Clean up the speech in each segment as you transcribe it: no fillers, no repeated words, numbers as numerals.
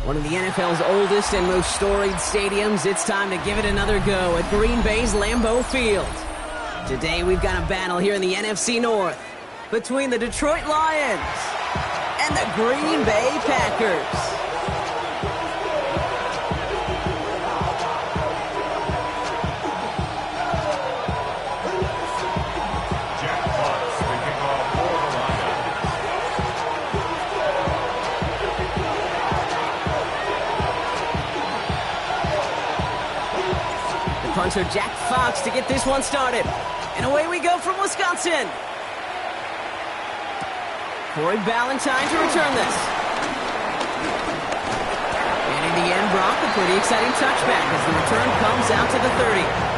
One of the NFL's oldest and most storied stadiums, it's time to give it another go at Green Bay's Lambeau Field. Today we've got a battle here in the NFC North between the Detroit Lions and the Green Bay Packers. Punter Jack Fox to get this one started. And away we go from Wisconsin. Corey Ballantyne to return this. And in the end, Brock, a pretty exciting touchback as the return comes out to the 30.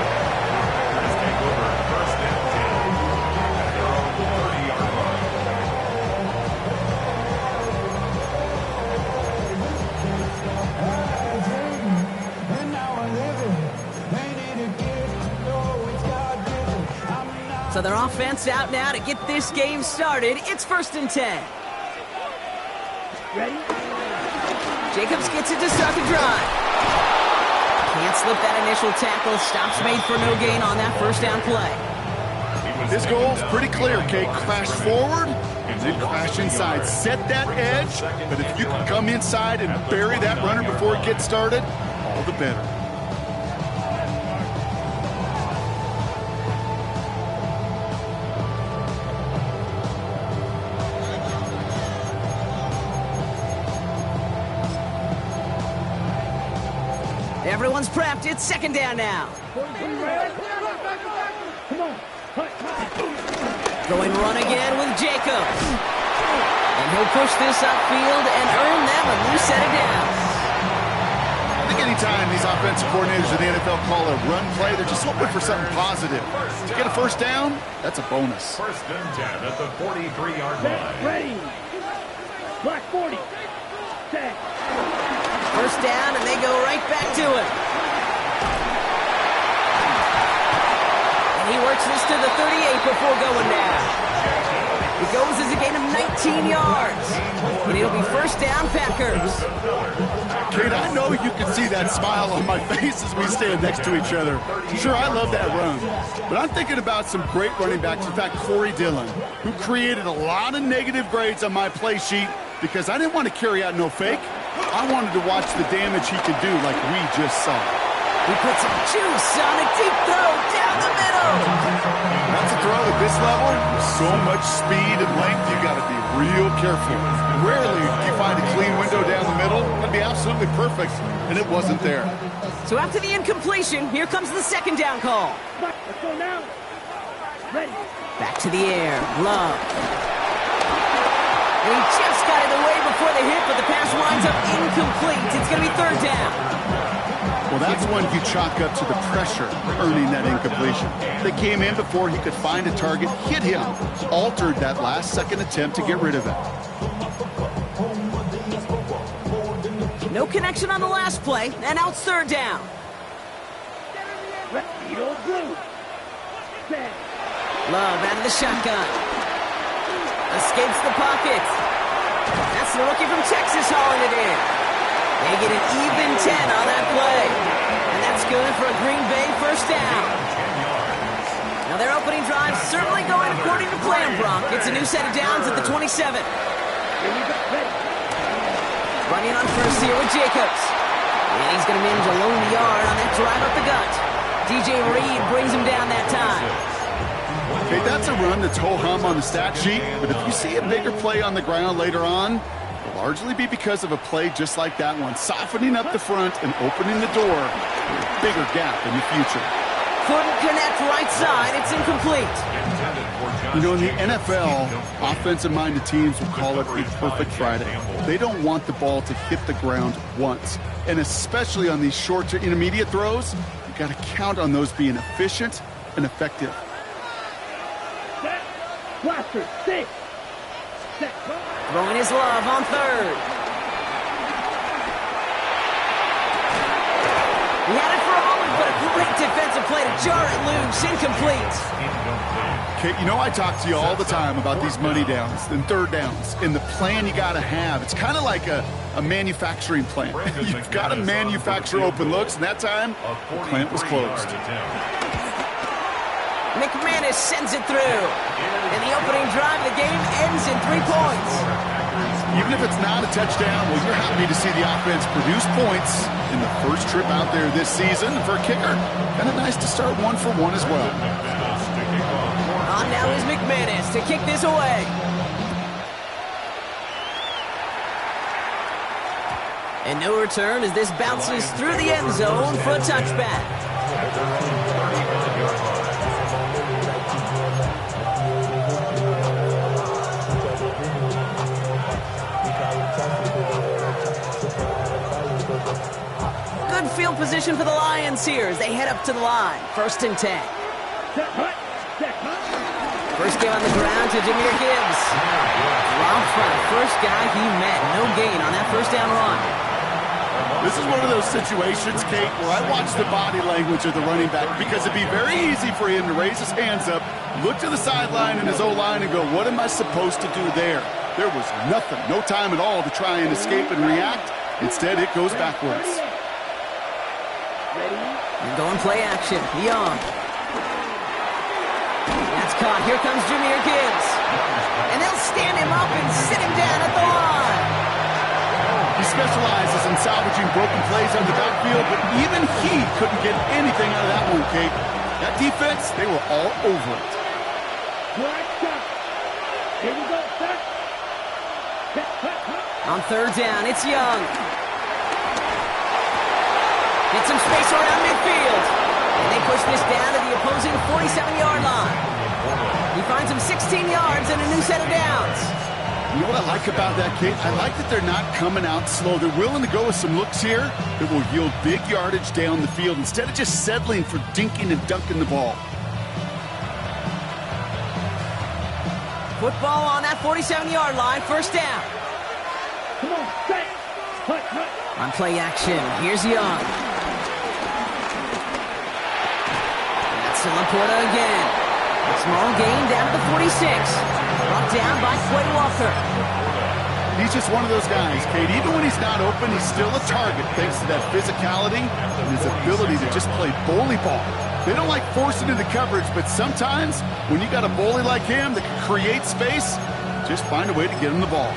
So their offense out now to get this game started. It's 1st and 10. Ready? Jacobs gets it to start the drive. Can't slip that initial tackle. Stops made for no gain on that first down play. His goal's pretty clear, Kate. Crash forward and then crash inside. Set that edge, but if you can come inside and bury that runner before it gets started, all the better. Everyone's prepped. It's 2nd down now. Going run again with Jacobs. And he'll push this upfield and earn them a new set of downs. I think anytime these offensive coordinators in the NFL call a run play, they're just hoping for something positive. To get a first down, that's a bonus. 1st and 10 at the 43-yard line. Ready. Black 40. Set. First down, and they go right back to it. And he works this to the 38 before going down. It goes as a gain of 19 yards. And it'll be 1st down, Packers. Kate, I know you can see that smile on my face as we stand next to each other. Sure, I love that run. But I'm thinking about some great running backs. In fact, Corey Dillon, who created a lot of negative grades on my play sheet because I didn't want to carry out no fake. I wanted to watch the damage he could do like we just saw. He puts some juice on a deep throw down the middle. That's a throw at this level. So much speed and length, you got to be real careful. Rarely do you find a clean window down the middle. That'd be absolutely perfect, and it wasn't there. So after the incompletion, here comes the 2nd down call. Let's go now. Ready. Back to the air. Love. And he just got it away before the hit, but the pass winds up incomplete. It's going to be 3rd down. Well, that's one you chalk up to the pressure earning that incompletion. They came in before he could find a target, hit him, altered that last-second attempt to get rid of it. No connection on the last play, and now it's 3rd down. Love out of the shotgun. Escapes the pocket. That's the rookie from Texas hauling it in. They get an even 10 on that play. And that's good for a Green Bay 1st down. Now their opening drive certainly going according to plan, Brock. It's a new set of downs at the 27. Running on first here with Jacobs. And he's going to manage a lone yard on that drive up the gut. DJ Reed brings him down that time. Okay, that's a run that's ho-hum on the stat sheet, but if you see a bigger play on the ground later on, it'll largely be because of a play just like that one, softening up the front and opening the door for a bigger gap in the future. Couldn't connect right side. It's incomplete. You know, in the NFL, offensive-minded teams will call it a perfect Friday. They don't want the ball to hit the ground once, and especially on these short to intermediate throws, you've got to count on those being efficient and effective. Blaster, 6. Throwing his love on 3rd. He had it for a moment, but a great defensive play to jar it loose. Incomplete. Kate, you know I talk to you all the time about these money downs and third downs and the plan you got to have. It's kind of like a manufacturing plant. You've got to manufacture open looks, and that time, the plant was closed. McManus sends it through. And the opening drive of the game ends in 3 points. Even if it's not a touchdown, well, you're happy to see the offense produce points in the first trip out there this season. For a kicker, kind of nice to start 1 for 1 as well. On now is McManus to kick this away. And no return as this bounces through the end zone for a touchback. Good field position for the Lions here as they head up to the line. 1st and 10. First game on the ground to Jahmyr Gibbs. Dropped by the first guy he met. No gain on that first down run. This is one of those situations, Kate, where I watch the body language of the running back because it'd be very easy for him to raise his hands up, look to the sideline and his O-line and go, what am I supposed to do there? There was nothing, no time at all to try and escape and react. Instead, it goes backwards. And going play action. Young. That's caught. Here comes Jahmyr Gibbs. And they'll stand him up and sit him down at the line. He specializes in salvaging broken plays on the backfield, but even he couldn't get anything out of that one, Kate. That defense, they were all over it. Here we go, set. On 3rd down, it's Young. Get some space around midfield. And they push this down to the opposing 47-yard line. He finds him 16 yards and a new set of downs. You know what I like about that, Kate? I like that they're not coming out slow. They're willing to go with some looks here that will yield big yardage down the field instead of just settling for dinking and dunking the ball. Football on that 47-yard line, 1st down. Come on, set. Hut. On play action, here's Young. That's Laporta again. Small gain down to the 46. Brought down by Quay Walker. He's just one of those guys, Kate. Even when he's not open, he's still a target thanks to that physicality and his ability to just play bully ball. They don't like forcing into coverage, but sometimes when you got a bully like him that can create space, just find a way to get him the ball.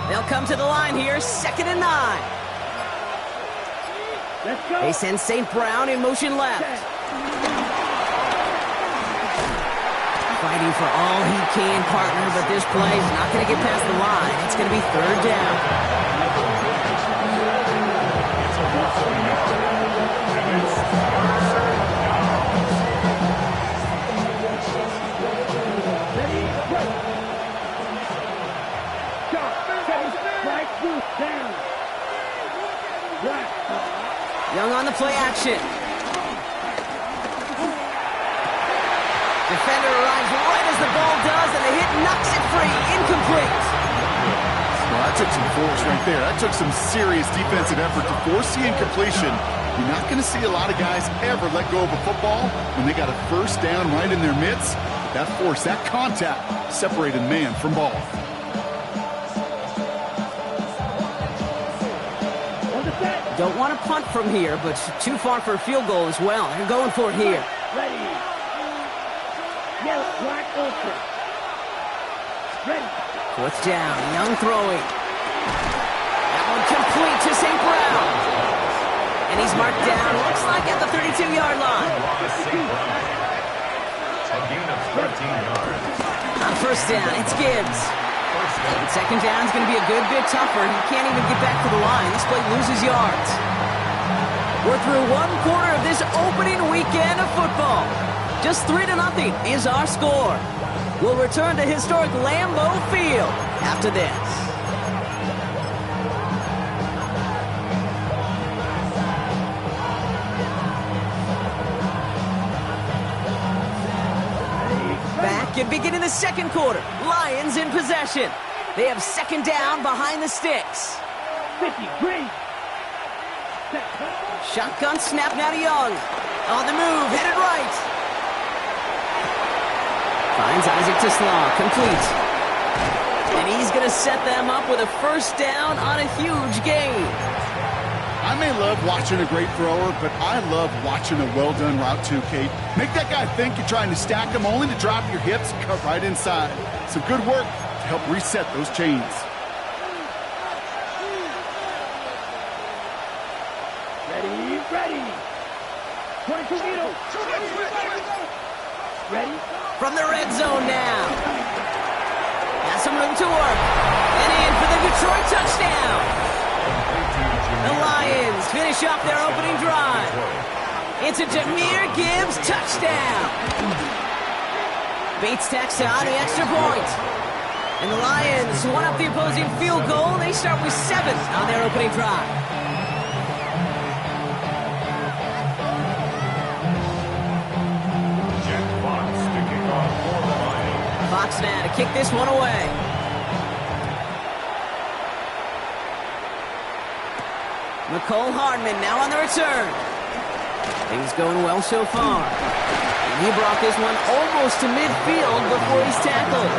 They'll come to the line here, 2nd and 9. Let's go. They send St. Brown in motion left. Fighting for all he can, partner, but this play is not going to get past the line. It's going to be 3rd down. Young on the play action. Defender arrives right as the ball does, and the hit knocks it free. Incomplete. Well, that took some force right there. That took some serious defensive effort to force the incompletion. You're not going to see a lot of guys ever let go of a football when they got a 1st down right in their midst. That force, that contact, separated man from ball. Don't want to punt from here, but too far for a field goal as well. They're going for it here. Ready. Yellow, black, ultra. Ready. 4th down, Young throwing. That one complete to St. Brown. And he's marked down, looks like at the 32-yard line. A gain of 13 yards. On 1st down, it's Gibbs. And 2nd down is going to be a good bit tougher. He can't even get back to the line. This play loses yards. We're through 1 quarter of this opening weekend of football. Just 3-0 is our score. We'll return to historic Lambeau Field after this. Back and beginning the 2nd quarter. Lions in possession. They have second down behind the sticks. 50, green. Set, cut. Shotgun snap now to Young. On the move, headed right. Finds Isaac Teslaw, complete. And he's going to set them up with a first down on a huge gain. I may love watching a great thrower, but I love watching a well-done route too, Kate. Make that guy think you're trying to stack him only to drop your hips and cut right inside. Some good work to help reset those chains. Ready, ready. 22 meters. Ready. From the red zone now. Has some room to work. And in for the Detroit touchdown. The Lions finish off their opening drive. It's a Jahmyr Gibbs touchdown. Bates tacks on the extra point. And the Lions one up the opposing field goal. They start with 7 on their opening drive. Jack Fox to kick off for the Lions. Fox now to kick this one away. McCole Hardman now on the return. Things going well so far. And he brought this one almost to midfield before he's tackled.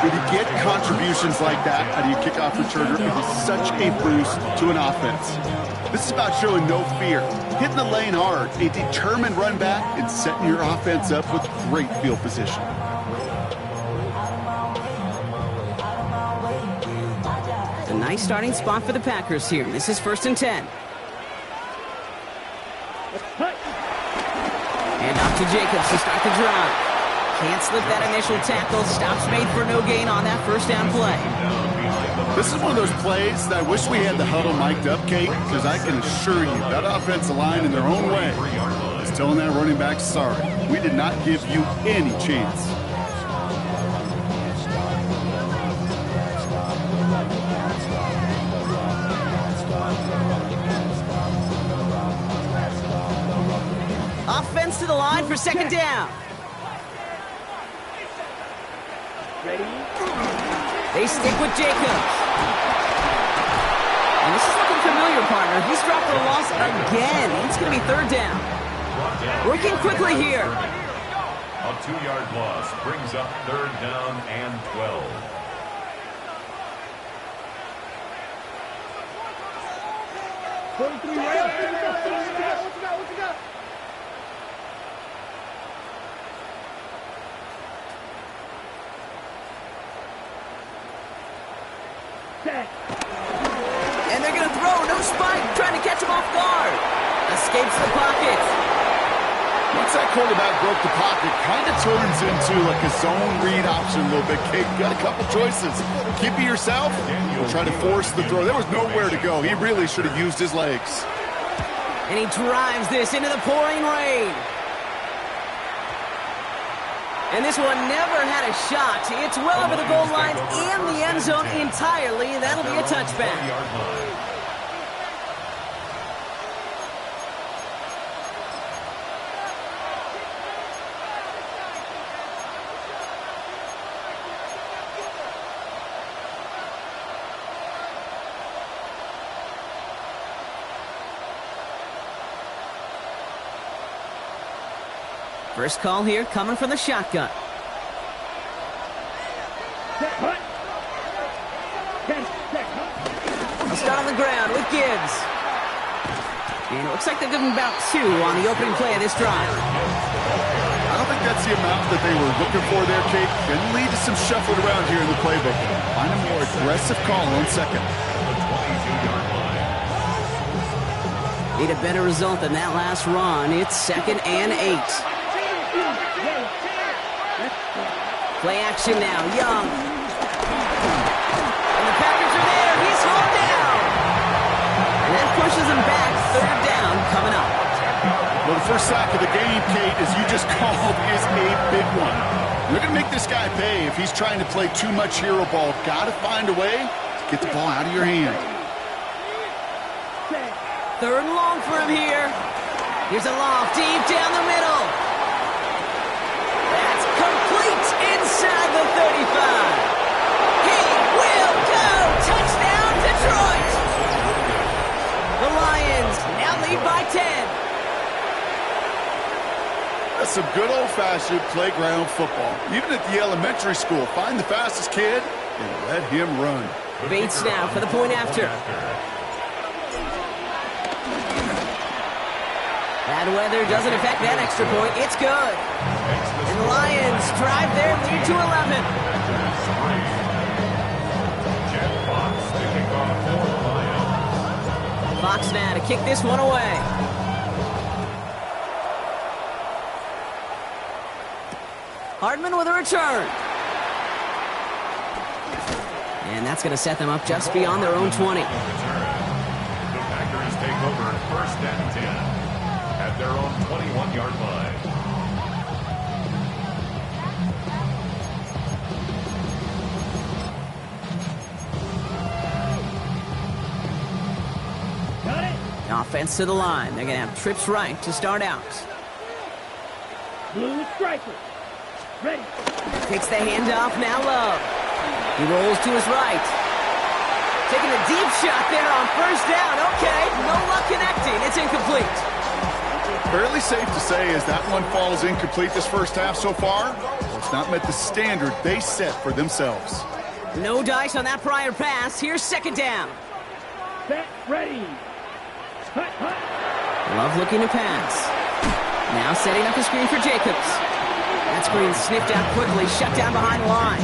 When you get contributions like that out of your kickoff returner, it is such a boost to an offense. This is about showing no fear, hitting the lane hard, a determined run back, and setting your offense up with great field position. A nice starting spot for the Packers here. This is 1st and 10. And off to Jacobs to start the drive. Can't slip that initial tackle. Stops made for no gain on that first down play. This is one of those plays that I wish we had the huddle mic'd up, Kate, because I can assure you that offensive line in their own way is telling that running back, sorry, we did not give you any chance. Offense to the line for second down. Ready. They stick with Jacobs. And this is looking familiar, partner. He's dropped for a loss again. It's going to be 3rd down. Working quickly here. A 2-yard loss brings up 3rd down and 12. What you got? And they're going to throw. No spike. Trying to catch him off guard. Escapes the pocket. Once that quarterback broke the pocket, kind of turns into like a zone read option a little bit. Kate, you got a couple choices. Keep it yourself or try to force the throw. There was nowhere to go. He really should have used his legs. And he drives this into the pouring rain. And this one never had a shot. It's well over the goal line and the end zone entirely. That'll be a touchback. First call here coming from the shotgun. They'll start on the ground with Gibbs. And it looks like they're giving about 2 on the opening play of this drive. I don't think that's the amount that they were looking for there, Kate. Can lead to some shuffling around here in the playbook. Find a more aggressive call on second. Need a better result than that last run. It's 2nd and 8. Play action now, Young. And the Packers are there. He's hauled down. And that pushes him back. 3rd down coming up. Well, the first sack of the game, Kate, as you just called, is a big one. You're going to make this guy pay if he's trying to play too much hero ball. Got to find a way to get the ball out of your hand. 3rd and long for him here. Here's a loft deep down the middle. That's complete inside the 35. He 10. That's some good old-fashioned playground football. Even at the elementary school, find the fastest kid and let him run. Bates now for the point after. Bad weather doesn't affect that extra point. It's good. And the Lions drive their lead to 11. Fox now to kick this one away. Hardman with a return. And that's going to set them up just beyond their own 20. The Packers take over first and 10 at their own 21-yard line. Got it. Offense to the line. They're going to have trips right to start out. Blue striker. Ready. Takes the handoff, now Love. He rolls to his right. Taking a deep shot there on first down. Okay, no luck connecting. It's incomplete. Fairly safe to say as that one falls incomplete this first half so far, it's not met the standard they set for themselves. No dice on that prior pass. Here's second down. Set. Ready. Hut, hut. Love looking to pass. Now setting up the screen for Jacobs. That screen sniffed out quickly, shut down behind the line.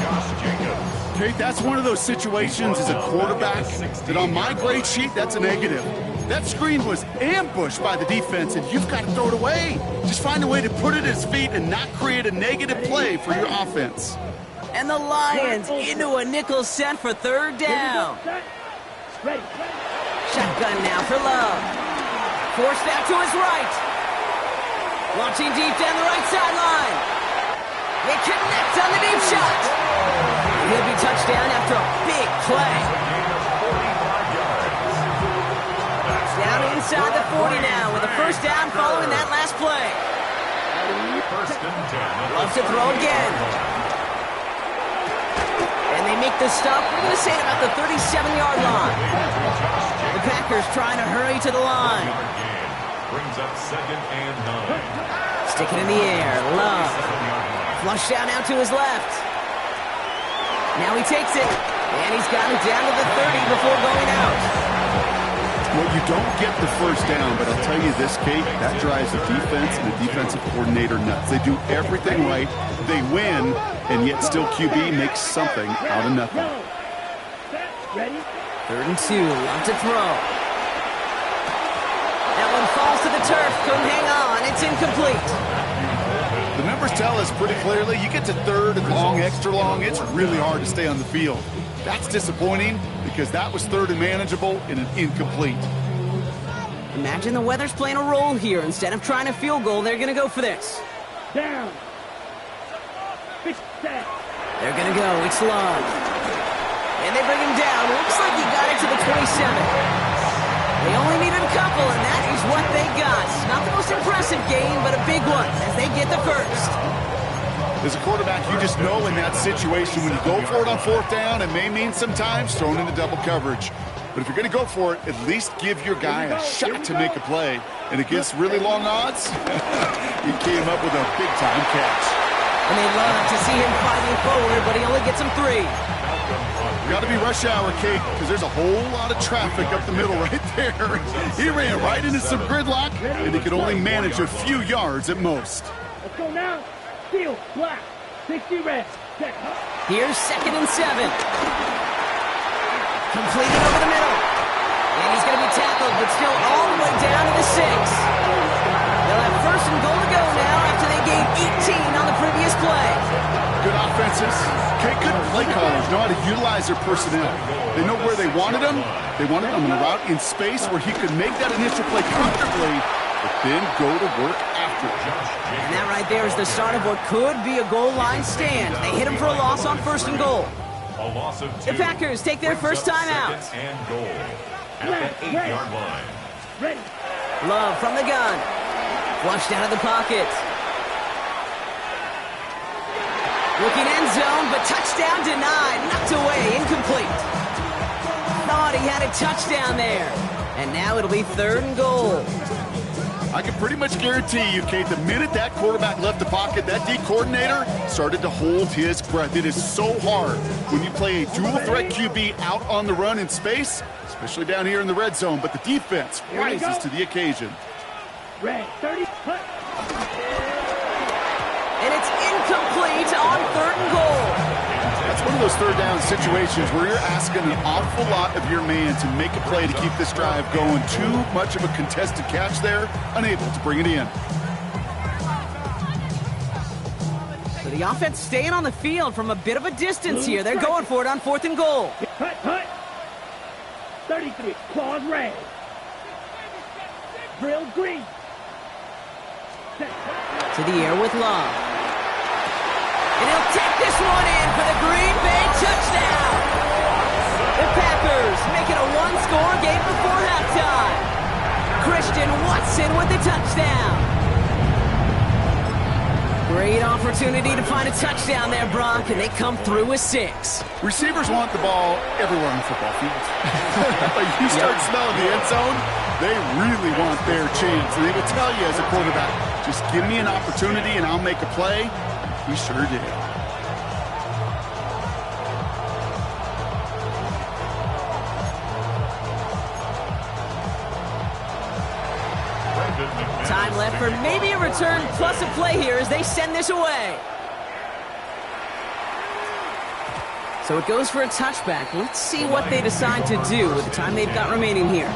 Kate, that's one of those situations as a quarterback that on my grade sheet, that's a negative. That screen was ambushed by the defense, and you've got to throw it away. Just find a way to put it at his feet and not create a negative play for your offense. And the Lions into a nickel set for third down. Set. Ready. Shotgun now for Love. Forced out to his right. Launching deep down the right sideline. They connect on the deep shot. He'll be touchdown after a big play. Down inside the 40 now with a first down following that last play. First and 10. Loves to throw again. And they make the stop. We're going to say at about the 37-yard line. The Packers trying to hurry to the line. Brings up second and 9. Stick it in the air. Love. Flush down out to his left. Now he takes it. And he's got it down to the 30 before going out. Well, you don't get the first down, but I'll tell you this, Kate, that drives the defense and the defensive coordinator nuts. They do everything right. They win, and yet still QB makes something out of nothing. Set. Ready. Third and 2. Love to throw. That one falls to the turf. Couldn't hang on. It's incomplete. The numbers tell us pretty clearly, you get to third and long, extra long, it's really hard to stay on the field. That's disappointing because that was third and manageable and an incomplete. Imagine the weather's playing a role here. Instead of trying a field goal, they're going to go for this. Down. Big set. They're going to go. It's Love. And they bring him down. Looks like he got it to the 27. They only needed a couple, and that is what they got. Not the most impressive game, but a big one as they get the first. As a quarterback, you just know in that situation when you go for it on fourth down, it may mean sometimes thrown into double coverage. But if you're going to go for it, at least give your guy a shot to make a play. And against really long odds, he came up with a big-time catch. And they love to see him fighting forward, but he only gets him 3. Got to be rush hour, Kate, because there's a whole lot of traffic up the middle right there. He ran right into some gridlock, and he could only manage a few yards at most. Let's go now. Steel. Black. 60 red. Set. Here's second and 7. Completed over the middle. And he's going to be tackled, but still all the way down to the 6. They'll have first and goal to go now after they gained 18 on the previous play. Good offenses. Kate, good play callers know how to utilize their personnel. They know where they wanted him. They wanted him on a route in space where he could make that initial play comfortably, but then go to work after it. And that right there is the start of what could be a goal line stand. They hit him for a loss on first and goal. A loss of 2. The Packers take their first time out. Second and goal at the 8-yard line. Ready. Love from the gun. Flushed out of the pocket. Looking end zone, but touchdown denied. Knocked away, incomplete. Thought he had a touchdown there. And now it'll be third and goal. I can pretty much guarantee you, Kate, the minute that quarterback left the pocket, that D coordinator started to hold his breath. It is so hard when you play a dual-threat QB out on the run in space, especially down here in the red zone, but the defense rises to the occasion. Red, 30, put. And it's incomplete on 3rd and goal. That's one of those third down situations where you're asking an awful lot of your man to make a play to keep this drive going. Too much of a contested catch there, unable to bring it in. So the offense staying on the field from a bit of a distance here. They're going for it on 4th and goal. Put. 33, claws red. Drill green. To the air with Love. And he'll take this one in for the Green Bay touchdown. The Packers make it a one-score game before halftime. Christian Watson with the touchdown. Great opportunity to find a touchdown there, Brock, and they come through with 6. Receivers want the ball everywhere on the football field. But you start smelling the end zone, they really want their chance. And they will tell you as a quarterback, just give me an opportunity and I'll make a play. He sure did. Time left for maybe a return plus a play here as they send this away. So it goes for a touchback. Let's see what they decide to do with the time they've got remaining here.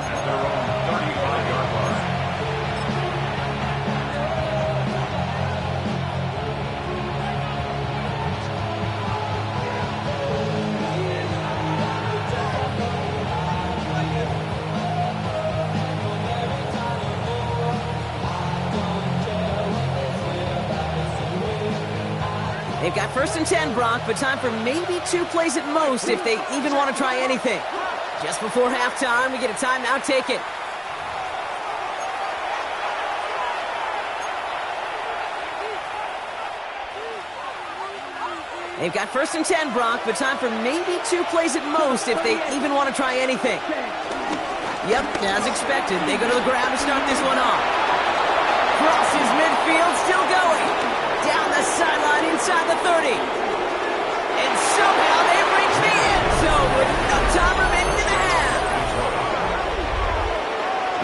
They've got 1st and 10, Brock, but time for maybe 2 plays at most if they even want to try anything. Just before halftime, we get a timeout taken. They've got 1st and 10, Brock, but time for maybe 2 plays at most if they even want to try anything. Yep, as expected, they go to the ground to start this one off. Crosses midfield, still going. Down the sideline inside the 30. And somehow they've reached the end zone with no time remaining in the half.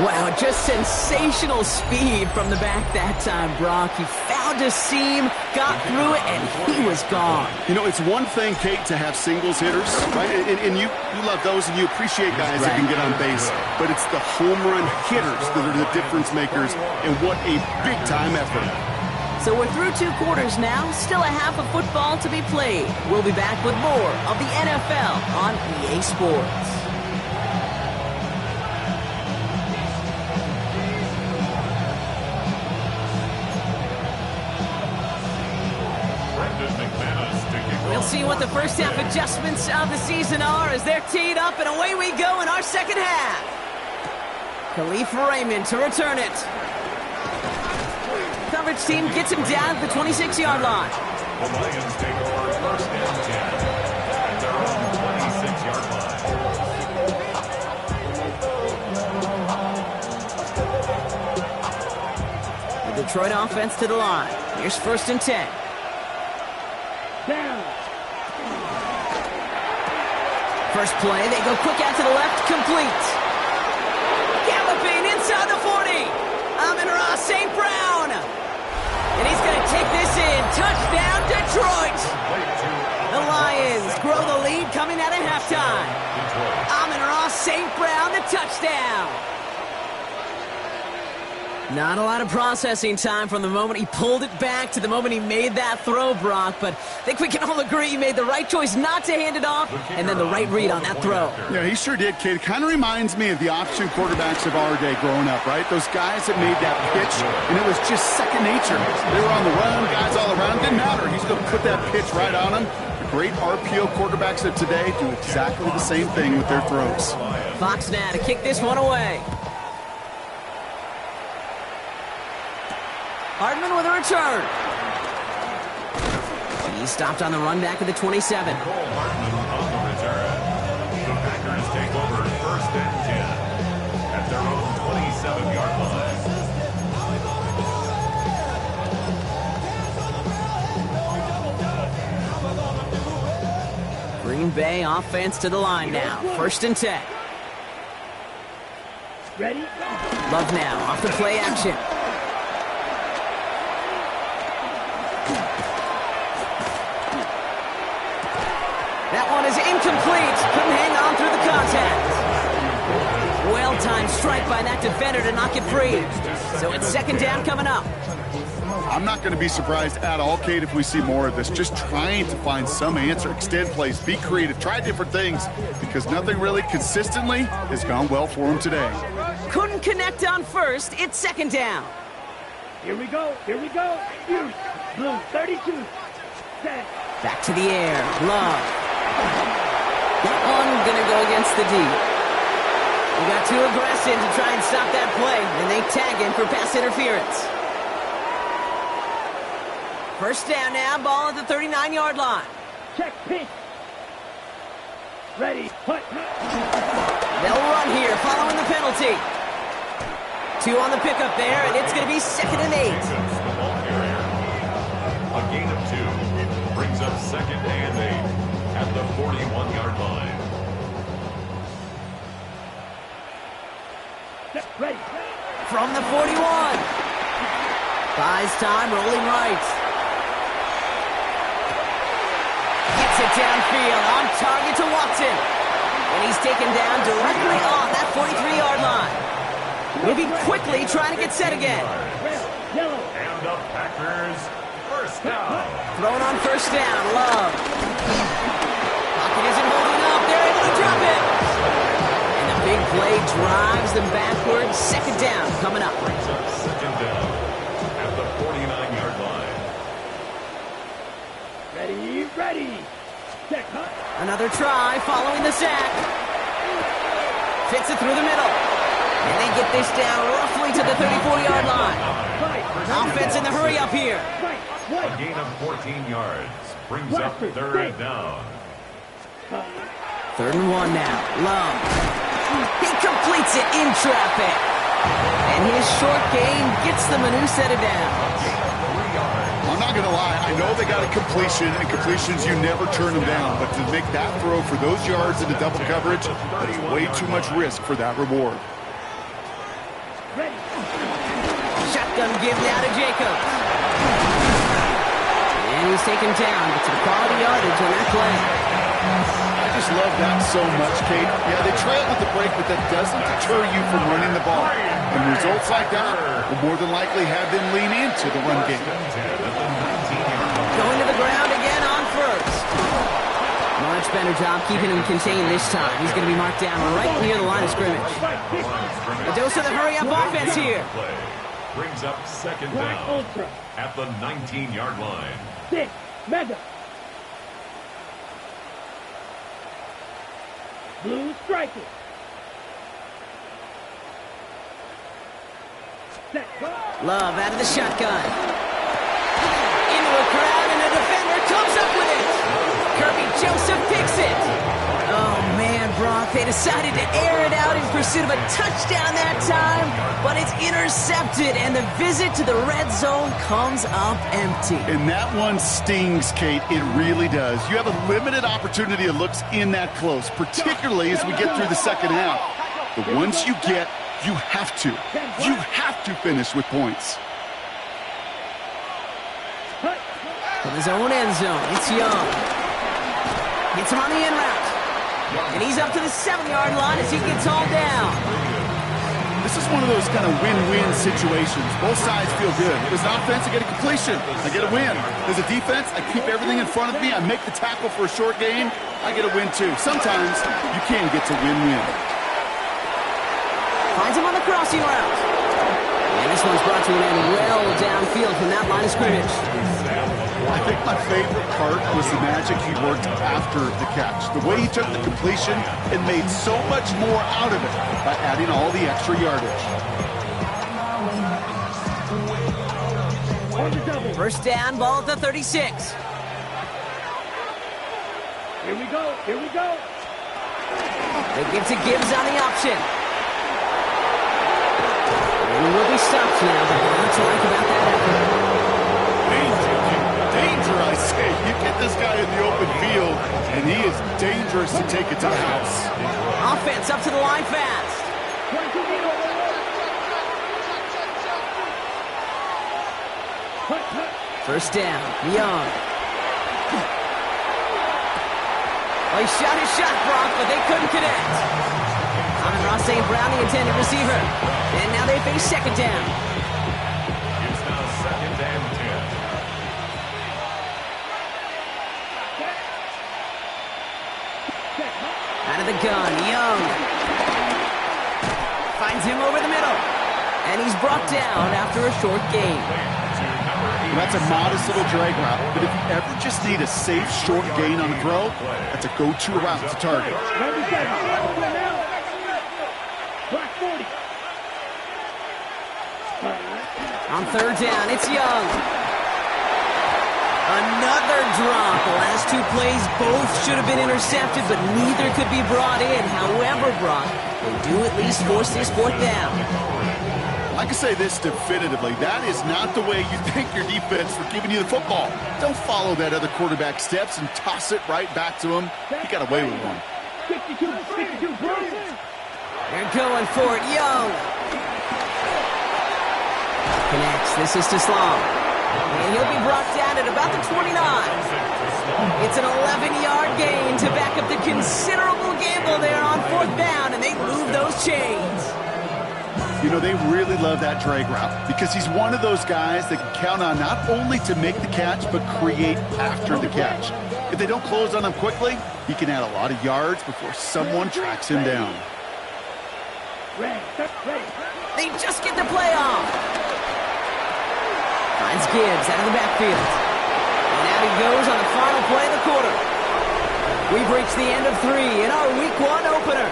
Wow, just sensational speed from the back that time, Brock. He found a seam, got through it, and he was gone. You know, it's one thing, Kate, to have singles hitters, right? And you love those and you appreciate guys that can get on base. But it's the home run hitters that are the difference makers, and what a big-time effort. So we're through 2 quarters now, still a half of football to be played. We'll be back with more of the NFL on EA Sports. We'll see what the first half adjustments of the season are as they're teed up, and away we go in our second half. Khalif Raymond to return it. Coverage team gets him down at the 26-yard line. The Lions take over 1st and 10 at their own 26-yard line. The Detroit offense to the line. Here's 1st and 10. Down. First play, they go quick out to the left, complete. Galloping inside the 40. Amon-Ra St. Brown. And he's going to take this in. Touchdown, Detroit. The Lions grow the lead coming out of halftime. Amon-Ra St. Brown, the touchdown. Not a lot of processing time from the moment he pulled it back to the moment he made that throw, Brock. But I think we can all agree he made the right choice not to hand it off, and then the right read on that throw. Yeah, he sure did, kid. It kind of reminds me of the option quarterbacks of our day growing up, right? Those guys that made that pitch, and it was just second nature. They were on the run, guys all around. Didn't matter. He's going to put that pitch right on him. The great RPO quarterbacks of today do exactly the same thing with their throws. Fox now to kick this one away. Hardman with a return. He stopped on the run back at the 27. Cole Hardman on the return. The Packers take over 1st and 10 at their own 27-yard line. Bay offense to the line now. 1st and 10. Ready? Love now off the play action. That one is incomplete. Couldn't hang on through the contact. Well-timed strike by that defender to knock it free. So it's 2nd down coming up. I'm not going to be surprised at all, Kate, if we see more of this. Just trying to find some answer, extend plays, be creative, try different things, because nothing really consistently has gone well for him today. Couldn't connect on 1st. It's 2nd down. Here we go. Here we go. Use. Blue 32. Set. Back to the air. Love. That one gonna go against the D. He got too aggressive to try and stop that play, and they tag him for pass interference. 1st down now, ball at the 39-yard line. Check pitch. Ready. Put. They'll run here following the penalty. 2 on the pickup there, and it's going to be 2nd and 8. A gain of 2 brings up 2nd and 8 at the 41-yard line. Ready. From the 41. Buys time, rolling right. Gets it downfield, on target to Watson. And he's taken down directly on that 43-yard line. Moving quickly, trying to get set again. Yellow. And the Packers, 1st down. Thrown on 1st down, Love. Pocket isn't holding up, they're able to drop it. And the big play drives them backwards. 2nd down coming up. Brings up 2nd down at the 49-yard line. Ready. Ready. Check. Hut. Another try following the sack. Fits it through the middle. And they get this down roughly to the 34-yard line. Offense in the hurry up here. A gain of 14 yards brings up 3rd down. 3rd and 1 now. Love. He completes it in traffic. And his short gain gets them a new set of downs. I'm not going to lie. I know they got a completion, and completions, you never turn them down. But to make that throw for those yards into double coverage, that is way too much risk for that reward. Shotgun give now to Jacobs. And he's taken down, but some quality yardage on that play. I just love that so much, Kate. Yeah, they trailed with the break, but that doesn't deter you from running the ball. And results like that will more than likely have them lean into the run game. Going to the ground again on 1st. Much better job keeping him contained this time. He's going to be marked down right near the line of scrimmage. A dose of the hurry-up offense here. Brings up 2nd down at the 19-yard line. 6. Mega. Blue striking. Set. Love out of the shotgun. Into a crowd, and a defender comes up with it. Kirby Joseph picks it. Oh, man, Brock, they decided to air it out in pursuit of a touchdown that time, but it's intercepted, and the visit to the red zone comes up empty. And that one stings, Kate. It really does. You have a limited opportunity of looks in that close, particularly as we get through the 2nd half. But once you get, you have to finish with points. From his own end zone, it's Young. Gets him on the in route. And he's up to the 7-yard line as he gets hauled down. This is one of those kind of win-win situations. Both sides feel good. As an offense, I get a completion. I get a win. As a defense, I keep everything in front of me. I make the tackle for a short gain. I get a win, too. Sometimes you can get to win-win. Finds him on the crossing route. And this one's brought to an end well downfield from that line of scrimmage. I think my favorite part was the magic he worked after the catch. The way he took the completion and made so much more out of it by adding all the extra yardage. 1st down, ball at the 36. Here we go. Here we go. They give to Gibbs on the option. And he will be stopped now, but what to like about that effort? Danger, I say. You get this guy in the open field, and he is dangerous. dangerous to take it to the house. Offense up to the line fast. First down, Young. Well, he shot his shot, Brock, but they couldn't connect. Amon-Ra St. Brown, the intended receiver. And now they face second down. It's now second and 10. Out of the gun, Young. Finds him over the middle. And he's brought down after a short gain. That's a modest little drag route, but if you ever just need a safe, short gain on the throw, that's a go-to route to target. On third down, it's Young. Another drop. The last two plays both should have been intercepted, but neither could be brought in. However, Brock, they do at least force this fourth down. I can say this definitively. That is not the way you thank your defense for giving you the football. Don't follow that other quarterback steps and toss it right back to him. He got away with one. 62, They're going for it. Young. Connects. This is to Sloan. And he'll be brought down at about the 29. It's an 11-yard gain to back up the considerable gamble there on fourth down, and they move those chains. You know, they really love that drag route because he's one of those guys that can count on not only to make the catch, but create after the catch. If they don't close on him quickly, he can add a lot of yards before someone tracks him down. They just get the play off. Finds Gibbs out of the backfield. And out he goes on the final play of the quarter. We've reached the end of 3 in our Week 1 opener.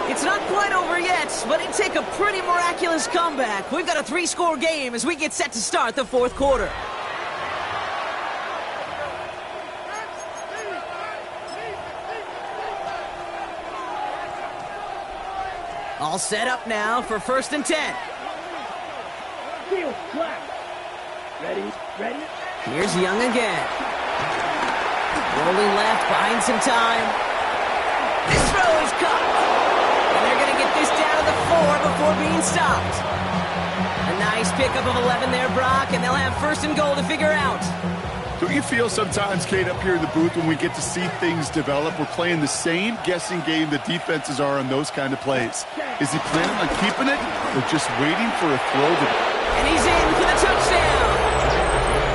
It's not quite over yet, but it'd take a pretty miraculous comeback. We've got a 3-score game as we get set to start the fourth quarter. All set up now for 1st and 10. Field flat. Ready? Here's Young again. Rolling left, buying some time. This throw is caught. And they're going to get this down to the 4 before being stopped. A nice pickup of 11 there, Brock, and they'll have 1st and goal to figure out. Don't you feel sometimes, Kate, up here in the booth when we get to see things develop, we're playing the same guessing game the defenses are on those kind of plays? Is he planning on keeping it or just waiting for a throw to... And he's in for the touchdown.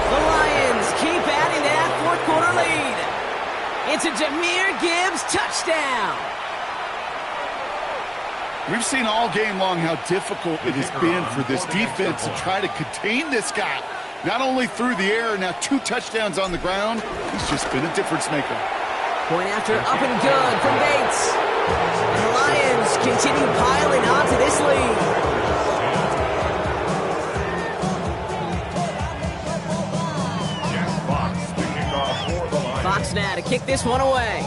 The Lions keep adding to that fourth quarter lead. It's a Jahmyr Gibbs touchdown. We've seen all game long how difficult it has been for this defense to try to contain this guy. Not only through the air, now 2 touchdowns on the ground. He's just been a difference maker. Point after up and good from Bates. And the Lions continue piling onto this lead. Jack Fox, the kickoff for the Lions. Fox now to kick this one away.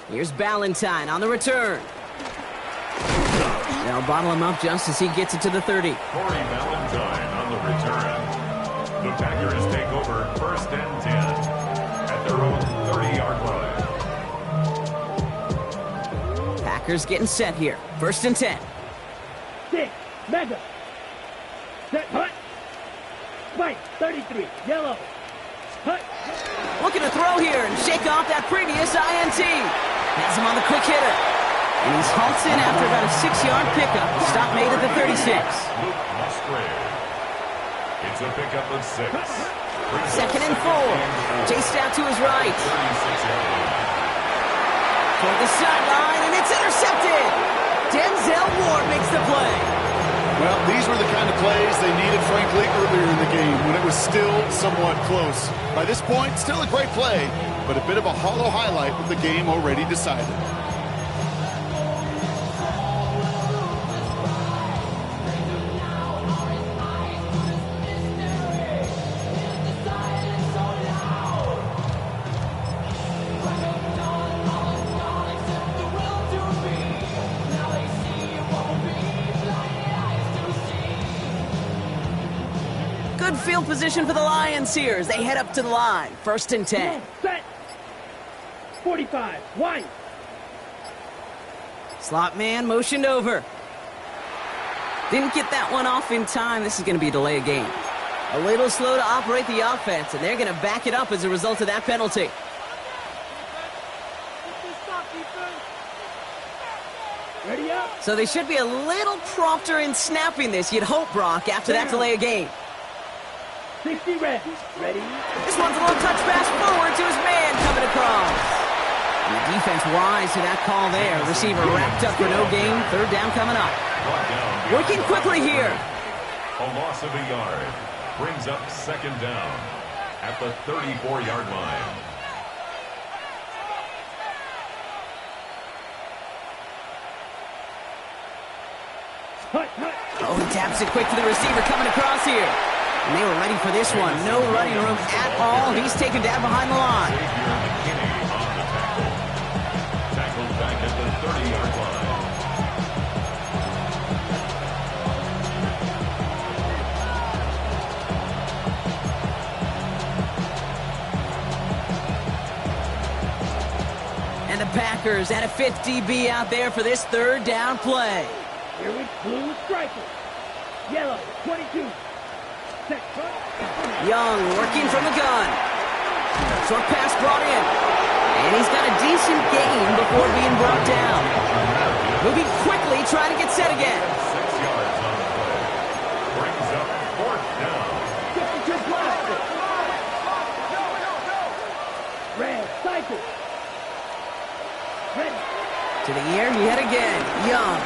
Here's Ballantyne on the return. They'll bottle him up just as he gets it to the 30. Corey Ballantyne on the return. The Packers take over 1st and 10 at their own 30-yard line. Packers getting set here. 1st and 10. 6, mega. Set, hut. Spike, 33, yellow. Hut. Looking to throw here and shake off that previous INT. Has him on the quick hitter. And he's halted after about a 6-yard pickup. The stop made at the 36. Luke Musgrave. It's a pickup of 6. 2nd and 4. Chased out to his right. 36-yard line. Toward the sideline, and it's intercepted. Denzel Ward makes the play. Well, these were the kind of plays they needed, frankly, earlier in the game when it was still somewhat close. By this point, still a great play, but a bit of a hollow highlight with the game already decided. Good field position for the Lions here as they head up to the line. 1st and 10. Set. 45. Wide. Slot man motioned over. Didn't get that one off in time. This is going to be a delay of game. A little slow to operate the offense, and they're going to back it up as a result of that penalty. Ready up. So they should be a little prompter in snapping this, you'd hope, Brock, after that delay of game. 60 red. Ready. This one's a little touch pass forward to his man coming across. And the defense wise to that call there. Receiver wrapped up for no gain. 3rd down coming up. Working quickly here. A loss of a yard brings up 2nd down at the 34-yard line. Oh, he taps it quick to the receiver coming across here. And they were ready for this one. No running room at all. He's taken down behind the line. Tackled back at the 30-yard line. And the Packers at a 50 DB out there for this 3rd down play. Here we blue striker. Yellow. 22. Set. Young working from the gun. Short pass brought in. And he's got a decent gain before being brought down. Moving quickly, trying to get set again. 6 yards on the play. Brings up 4th down. 52 plastic. Red cycle. Ready. To the air yet again. Young.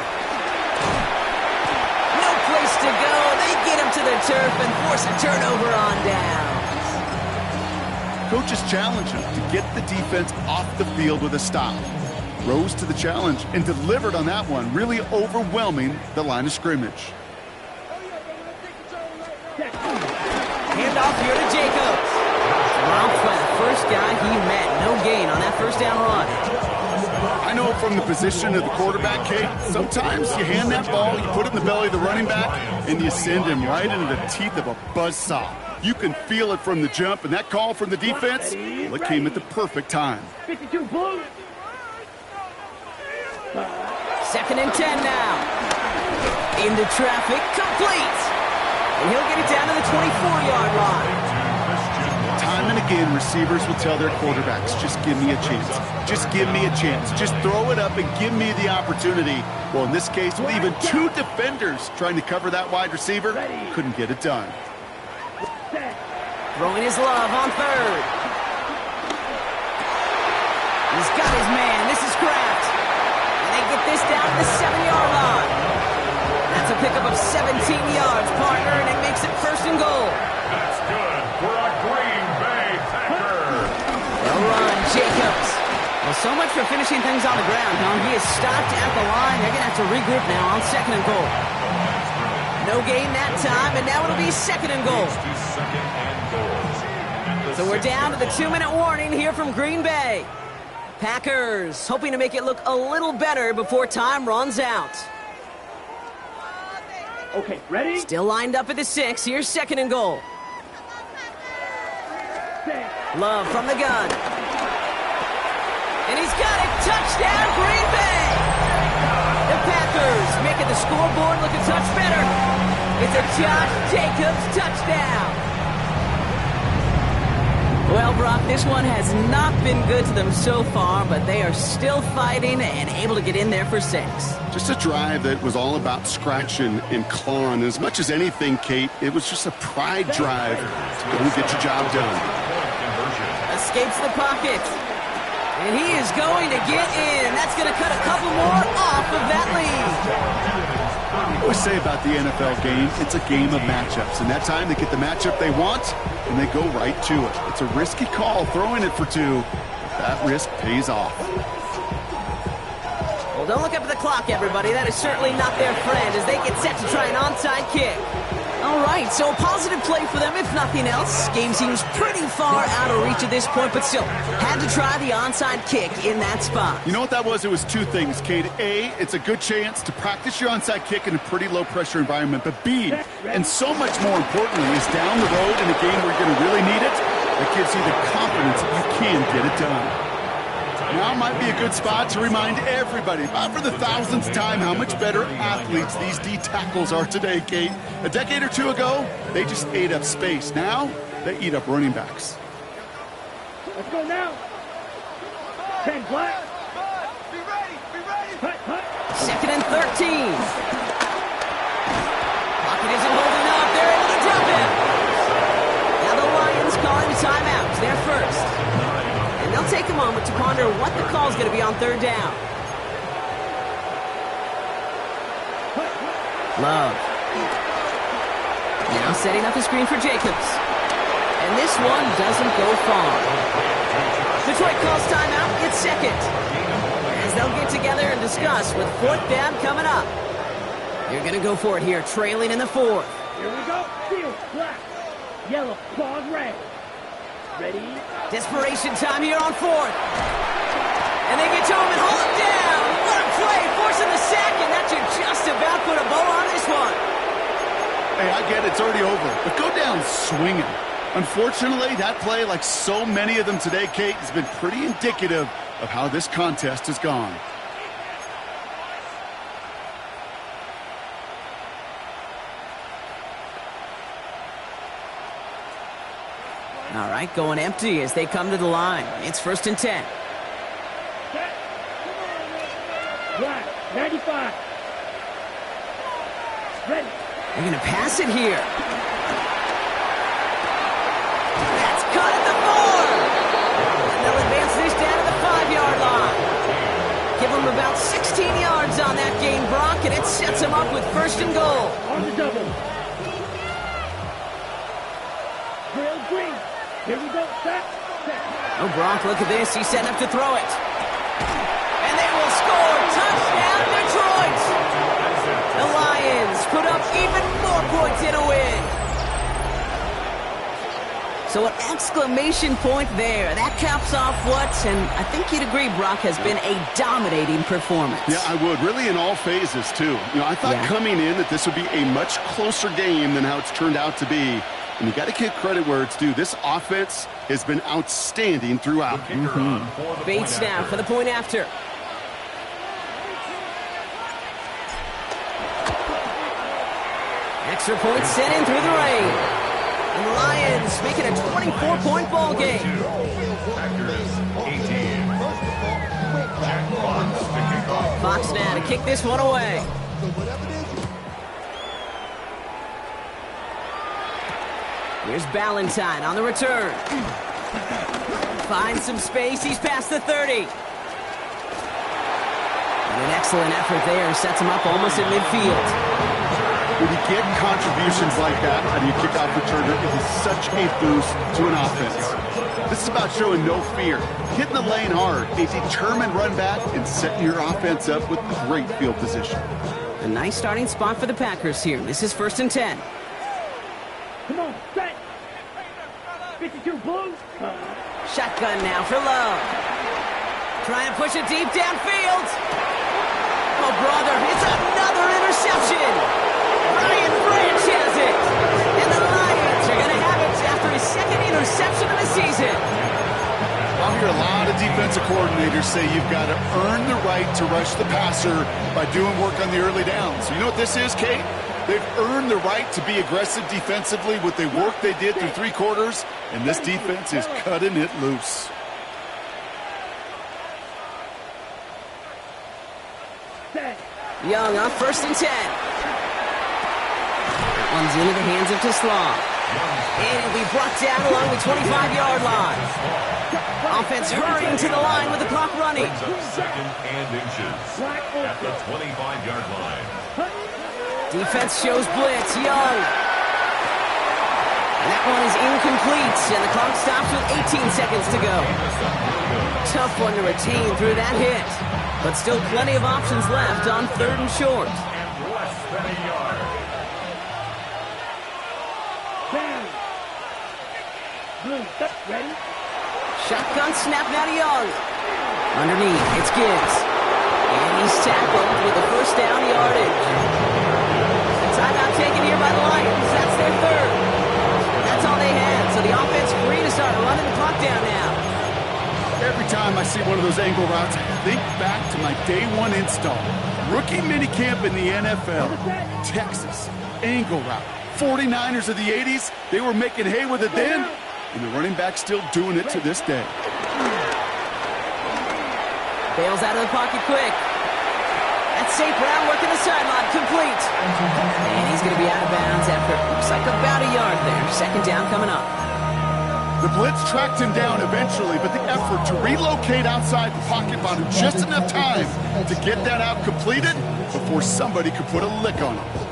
No place to go. They get him to the turf and force a turnover on downs. Coaches challenge him to get the defense off the field with a stop. Rose to the challenge and delivered on that one, really overwhelming the line of scrimmage. Handoff here to Jacobs. Dropped by the first guy he met. No gain on that 1st down run. I know from the position of the quarterback, Kate, sometimes you hand that ball, you put it in the belly of the running back, and you send him right into the teeth of a buzzsaw. You can feel it from the jump, and that call from the defense, well, it came at the perfect time. 52 blue. 2nd and 10 now. Into traffic, complete. And he'll get it down to the 24-yard line. Time and again, receivers will tell their quarterbacks, just give me a chance. Just give me a chance. Just throw it up and give me the opportunity. Well, in this case, with even 2 defenders trying to cover that wide receiver, couldn't get it done. Throwing his love on 3rd. He's got his man. This is Kraft. And they get this down to the 7-yard line. That's a pickup of 17 yards, partner, and it makes it 1st and goal. That's good for a Green Bay Packer. Well run, Jacobs. Well, so much for finishing things on the ground, huh? He is stopped at the line. They're going to have to regroup now on 2nd and goal. No gain that time, and now it'll be 2nd and goal. So we're down to the 2-minute warning here from Green Bay. Packers hoping to make it look a little better before time runs out. Okay, ready? Still lined up at the 6. Here's 2nd and goal. Love from the gun. And he's got it. Touchdown, Green Bay. The Packers making the scoreboard look a touch better. It's a Josh Jacobs touchdown. Well, Brock, this one has not been good to them so far, but they are still fighting and able to get in there for 6. Just a drive that was all about scratching and clawing. As much as anything, Kate, it was just a pride drive to go and get your job done. Escapes the pocket. And he is going to get in. That's going to cut a couple more off of that lead. I always say about the NFL game, it's a game of matchups. And that time they get the matchup they want, and they go right to it. It's a risky call throwing it for 2. But that risk pays off. Well, don't look up at the clock, everybody. That is certainly not their friend as they get set to try an onside kick. All right. right, so a positive play for them, if nothing else. Game seems pretty far out of reach at this point, but still, had to try the onside kick in that spot. You know what that was? It was two things, Cade. A, it's a good chance to practice your onside kick in a pretty low-pressure environment. But B, and so much more importantly, is down the road in a game where you're going to really need it, that gives you the confidence that you can get it done. Now might be a good spot to remind everybody, about for the thousandth time, how much better athletes these D tackles are today, Kate. A decade or two ago, they just ate up space. Now, they eat up running backs. Let's go now. 10 black. Be ready. Hut, hut. 2nd and 13. Pocket isn't holding up. They're able to drop him. Now the Lions calling a timeout. They're first. And they'll take a moment to ponder what the call is going to be on 3rd down. Love. Now setting up the screen for Jacobs. And this one doesn't go far. Detroit calls timeout. It's 2nd. As they'll get together and discuss with 4th down coming up. They're going to go for it here, trailing in the 4th. Here we go. Field, black. Yellow, claws, red. Ready? Desperation time here on 4th. And they get to him and haul him down. What a play, forcing the sack, and that should just about put a bow on this one. Hey, I get it, it's already over, but go down swinging. Unfortunately, that play, like so many of them today, Kate, has been pretty indicative of how this contest has gone. All right, going empty as they come to the line. It's 1st and 10. Black, 95. Ready. They're going to pass it here. That's caught at the 4. And they'll advance this down to the 5-yard line. Give them about 16 yards on that gain, Brock, and it sets them up with 1st and goal. On the double. Trail green. Here we go. Set. Oh, Brock, look at this. He's setting up to throw it. And they will score. Touchdown, Detroit. The Lions put up even more points in a win. So an exclamation point there. That caps off what, and I think you'd agree, Brock, has been a dominating performance. Yeah, I would. Really in all phases, too. You know, I thought coming in that this would be a much closer game than how it's turned out to be. And you got to give credit where it's due. This offense has been outstanding throughout. Bates now for the point after. Extra point sent in through the rain. And the Lions making a 24-point ball game. Fox now to kick this one away. Here's Ballantyne on the return. Finds some space. He's past the 30. And an excellent effort there. Sets him up almost at midfield. When you get contributions like that out of your kickoff returner, it is such a boost to an offense. This is about showing no fear, hitting the lane hard, a determined run back, and setting your offense up with great field position. A nice starting spot for the Packers here. This is 1st and 10. Come on, set. 52 blue. Shotgun now for Love. Trying to push it deep downfield. Oh, brother, it's another interception. Ryan Branch has it. And the Lions are going to have it after his 2nd interception of the season. I'll hear a lot of defensive coordinators say you've got to earn the right to rush the passer by doing work on the early downs. So you know what this is, Kate? They've earned the right to be aggressive defensively with the work they did through 3 quarters, and this defense is cutting it loose. Young on 1st and 10. One's into the hands of Teslam. And he'll be brought down along the 25-yard line. Offense hurrying to the line with the clock running. Brings up 2nd and inches at the 25-yard line. Defense shows blitz. Young. And that one is incomplete, and the clock stops with 18 seconds to go. Tough one to retain through that hit, but still plenty of options left on 3rd and short. And less than a yard. Blue, ready? Shotgun snap now to Young. Underneath, it's Gibbs. And he's tackled with the first down yardage. A timeout taken here by the Lions. That's their third. That's all they had. So the offense free to start running the clock down now. Every time I see one of those angle routes, I think back to my day one install. Rookie minicamp in the NFL. Texas, angle route. 49ers of the 80s, they were making hay with it then, and the running back's still doing it to this day. Bails out of the pocket quick. That's St. Brown working the sideline, complete. And he's going to be out of bounds after, looks like about a yard there. Second down coming up. The blitz tracked him down eventually, but the effort to relocate outside the pocket bought him just enough time to get that out completed before somebody could put a lick on him.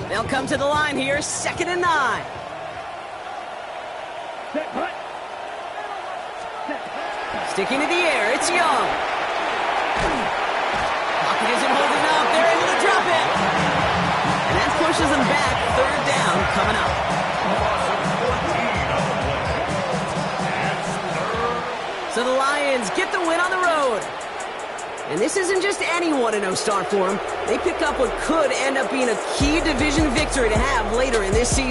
They'll come to the line here, 2nd and 9. Set, hut. Sticking to the air, it's Young. Pocket isn't holding up, they're able to drop it. And that pushes them back, 3rd down coming up. So the Lions get the win on the road. And this isn't just any 1-0 start for them. They pick up what could end up being a key division victory to have later in this season.